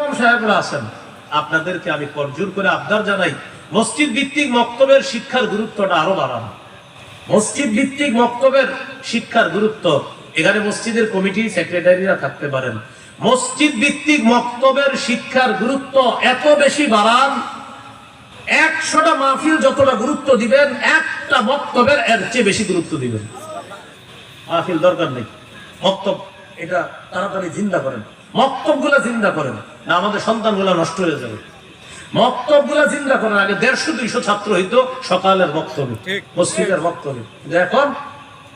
ইমাম সাহেবরা আছেন, আপনাদেরকে আমি করজোর করে আবদার জানাই, মসজিদ ভিত্তিক মক্তবের শিক্ষার গুরুত্বটা আরো বাড়ানো। মসজিদ ভিত্তিক মক্তবের শিক্ষার গুরুত্ব, এখানে মসজিদের কমিটি সেক্রেটারিরা থাকতে পারেন, মসজিদ ভিত্তিক মক্তবের শিক্ষার গুরুত্ব এত বেশি বাড়ান, 100টা মাহফিল যতটা গুরুত্ব দিবেন, একটা মক্তবের এর চেয়ে বেশি গুরুত্ব দিবেন। মাহফিল দরকার নেই, মক্তব এটা তাড়াতাড়ি জিন্দা করেন, মক্তবগুলা জিন্দা করেন, না আমাদের সন্তানগুলা নষ্ট হয়ে যাবে। মক্তবগুলা জিন্দা করার আগে 150-200 ছাত্র হইতো সকালের বক্তব্য, মসজিদের বক্তব্য। এখন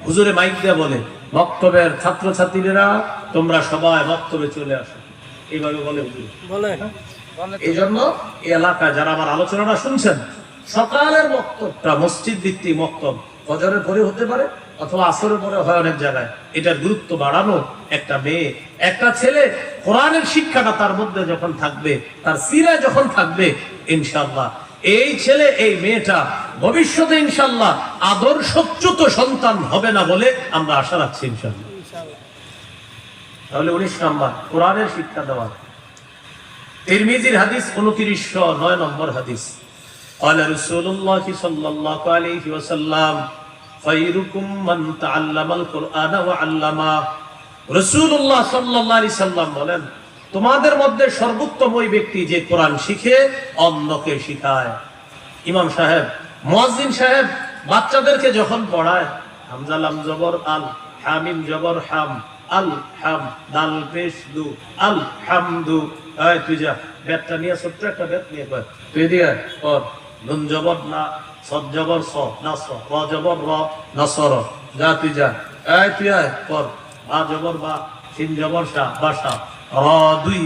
হুজুরে মাইক দিয়ে বলে, বক্তব্যের ছাত্রছাত্রীরা তোমরা সবাই বক্তব্যে চলে আসো, এইভাবে বলে হুজুর। এই জন্য এই এলাকায় যারা আমার আলোচনাটা শুনছেন, সকালের বক্তব্যটা মসজিদ ভিত্তিক বক্তব্য, ফজরের পরে হতে পারে অথবা আসরের পরে হয় অনেক জায়গায়, এটার গুরুত্ব বাড়ানো। একটা মেয়ে, একটা ছেলে কোরআনের শিক্ষাটা তার মধ্যে যখন থাকবে, তার সিরায় যখন থাকবে, ইনশাআল্লাহ এই ছেলে এই মেয়েটা ভবিষ্যতে ইনশাআল্লাহ আদর্শচ্যুত সন্তান হবে না বলে আমরা আশা রাখছি ইনশাআল্লাহ। তাহলে 19 নম্বর কোরআনের শিক্ষা দেওয়া। তিরমিজির হাদিস 2909 নম্বর হাদিস, قال رسول الله صلى الله عليه وسلم خيركم من تعلم القرآن وعلمه। রাসূলুল্লাহ সাল্লাল্লাহু আলাইহি সাল্লাম বলেন, তোমাদের মধ্যে সর্বোত্তম ওই ব্যক্তি যে কোরআন শিখে অন্যকে শিখায়। ইমাম সাহেব, মুয়াজ্জিন সাহেব বাচ্চাদেরকে যখন পড়ায়, হামজা লাম জবর আল, হামিম জবর হাম, আল হাম, দাল পেশ দু, আল হামদু। এই তুই যা, ব্যাটটা নিয়ে, ছোট্ট একটা ব্যাট নিয়ে কর, তুই দিয়ে কর। নুন জবর না, সদ জবর স, নাস, র জবর র, নাসর, যা তুই যা। এই তুই আয় কর, বা জবর বা, সিন জবর সা, বাসা, র দুই